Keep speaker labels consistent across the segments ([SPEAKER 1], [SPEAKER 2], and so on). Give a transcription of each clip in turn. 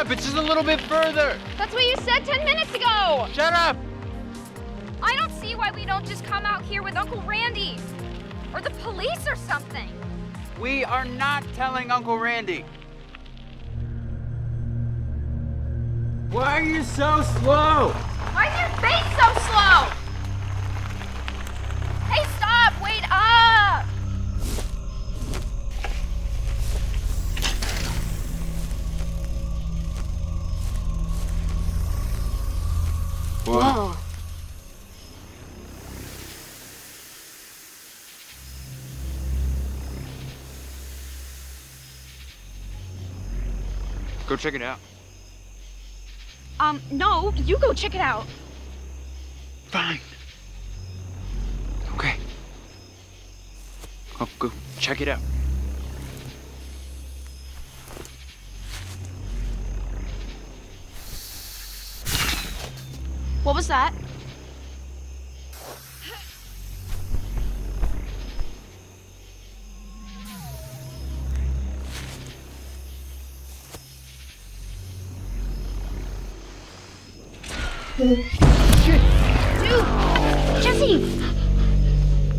[SPEAKER 1] up, it's just a little bit further.
[SPEAKER 2] That's what you said 10 minutes ago.
[SPEAKER 1] Shut up.
[SPEAKER 2] I don't see why we don't just come out here with Uncle Randy. Or the police or something.
[SPEAKER 1] We are not telling Uncle Randy. Why are you so slow?
[SPEAKER 2] Why is your face so slow? Hey, stop! Wait up!
[SPEAKER 1] Whoa. Go check it out.
[SPEAKER 2] No, you go check it out.
[SPEAKER 1] Fine. Okay. I'll go check it out.
[SPEAKER 2] What was that? Dude! Jesse!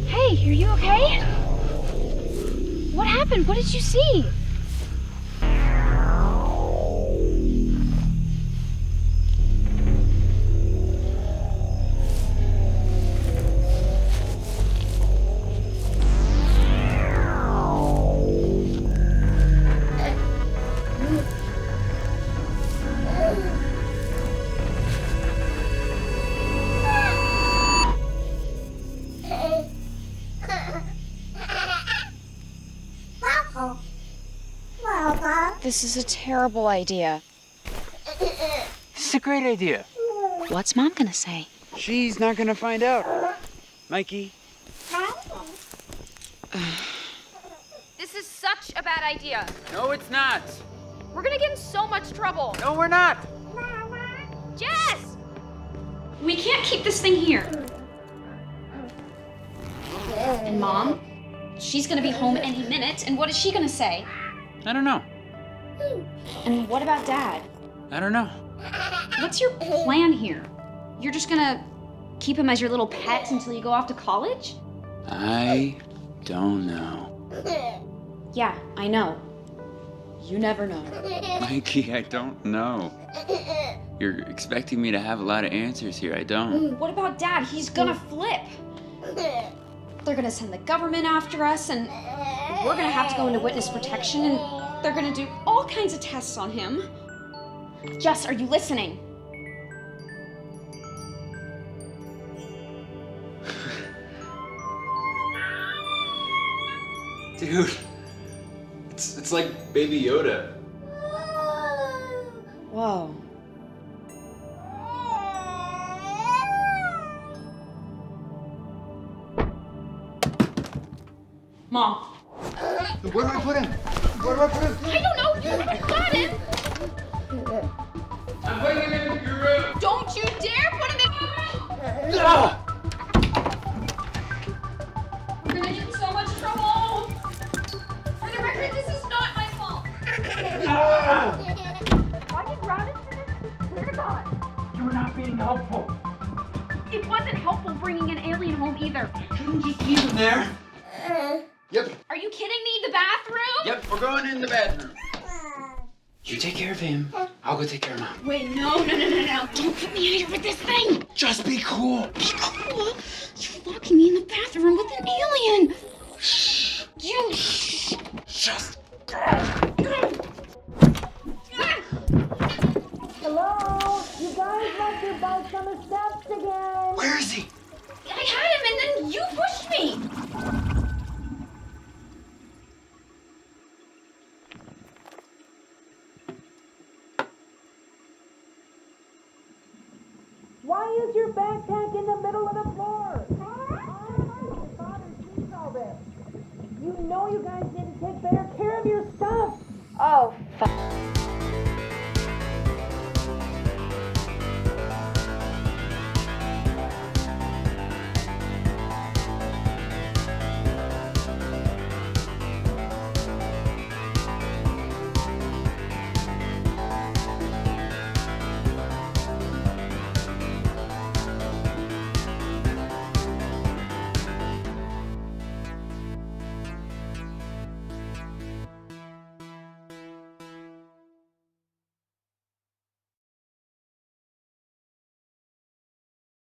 [SPEAKER 2] Hey, are you okay? What happened? What did you see? This is a terrible idea.
[SPEAKER 1] This is a great idea.
[SPEAKER 2] What's Mom gonna say?
[SPEAKER 1] She's not gonna find out. Mikey.
[SPEAKER 2] This is such a bad idea.
[SPEAKER 1] No, it's not.
[SPEAKER 2] We're gonna get in so much trouble.
[SPEAKER 1] No, we're not.
[SPEAKER 2] Jess! We can't keep this thing here. And Mom? She's gonna be home any minute, and what is she gonna say?
[SPEAKER 1] I don't know.
[SPEAKER 2] And what about Dad?
[SPEAKER 1] I don't know.
[SPEAKER 2] What's your plan here? You're just gonna keep him as your little pet until you go off to college?
[SPEAKER 1] I don't know.
[SPEAKER 2] Yeah, I know. You never know.
[SPEAKER 1] Mikey, I don't know. You're expecting me to have a lot of answers here. I don't.
[SPEAKER 2] What about Dad? He's gonna flip. They're gonna send the government after us, and we're gonna have to go into witness protection, and they're gonna do all kinds of tests on him. Jess, are you listening?
[SPEAKER 1] Dude, it's like Baby Yoda.
[SPEAKER 2] Whoa. Mom.
[SPEAKER 3] Where do I put him? Where do I put him?
[SPEAKER 2] I don't know. You got him.
[SPEAKER 1] I'm putting him in your room.
[SPEAKER 2] Don't you dare put him in.
[SPEAKER 1] Ah!
[SPEAKER 2] We're gonna get in so much trouble. For the record, this is not my fault.
[SPEAKER 1] Ah!
[SPEAKER 2] Why did Robinson? Swear to God.
[SPEAKER 1] You were not being helpful.
[SPEAKER 2] It wasn't helpful bringing an alien home either.
[SPEAKER 1] Couldn't just leave him there. Yep.
[SPEAKER 2] Are you kidding me? The bathroom?
[SPEAKER 1] Yep, we're going in the bathroom. You take care of him. I'll go take care of Mom.
[SPEAKER 2] Wait, no. Don't put me in here with this thing.
[SPEAKER 1] Just be cool.
[SPEAKER 2] Be cool. You're locking me in the bathroom with an alien.
[SPEAKER 1] Shh.
[SPEAKER 2] You.
[SPEAKER 1] Just go.
[SPEAKER 4] Hello? You guys left your bikes on the steps again.
[SPEAKER 1] Where is he?
[SPEAKER 2] I had him and then you pushed me.
[SPEAKER 4] Why is your backpack in the middle of the floor? Your father sees all this. You know you guys didn't take care